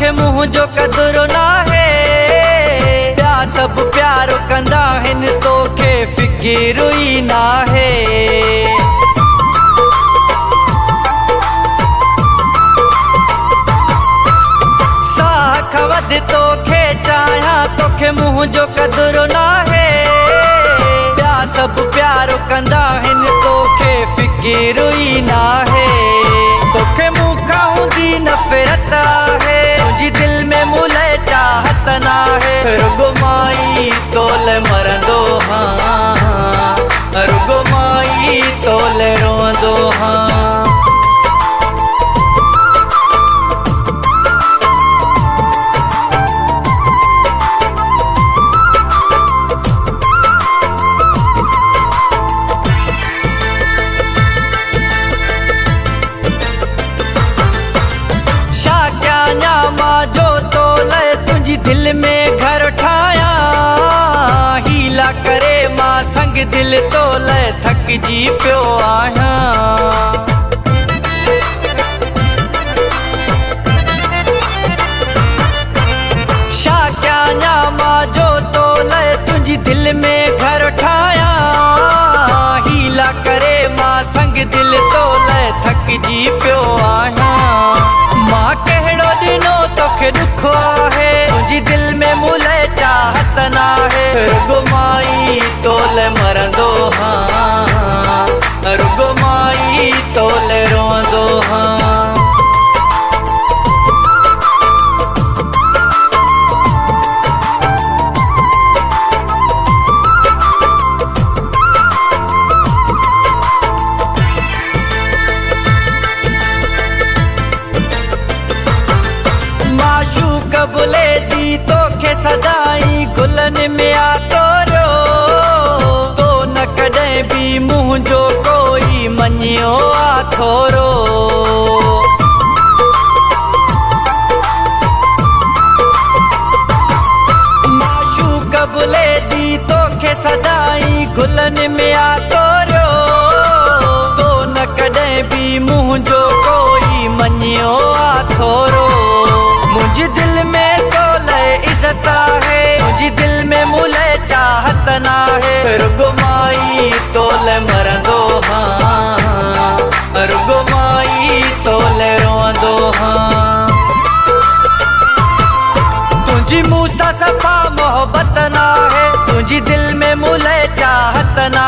तोखे मुँह जो कदुरो ना है। ॿिया सभु प्यारो कंदा हिन तोखे फिकिर ई ना है। साख वध तोखे चाहियां तोखे मुँह जो कदुरो ना है। ॿिया सभु प्यारो कंदा हिन तोखे फिकिर ई ना है। तोखे मूंखां हूंदी नफ़रत आहे, तुंहिंजी दिल में मुले चाहत ना है। रुगो माई तोले मरंदो हाँ, रुगो माई तोले रोंदो हाँ। दिल में घर ठाया हीला करे मां संग दिल तोले थक जी पियो आहियां। छा कयां मां जो तोले तुंहिंजी दिल में घर ठाया हीला करे मां संग दिल तोले थक जी पियो आहियां। मां कहिड़ो ॾिनो तोखे ॾुख आहे, तुंहिंजी दिल में मुले चाहत ना है। रुगो माई तोले मरंदो हाँ, रुगो माई तोले रोंदो हाँ। माशूक बुले दी तोखे सदाई गुलन में आ तोरो, तो न कॾहिं भी मुँह जो कोई मञियो आ थोरो। माशूक बुले दी तोखे सदाई गुलन में आ तोरो, तो न कॾहिं भी मुँह जो कोई मञियो आ थोरो। मुझे दिल में तोले इज्जत है, मुझे दिल में मुले चाहत ना है। रुगो माई तोले मरंदो हाँ, रुगो माई तोले रोंदो हाँ। तुझी मूसा सफा मोहब्बत ना है, तुझी दिल में मुले चाहत ना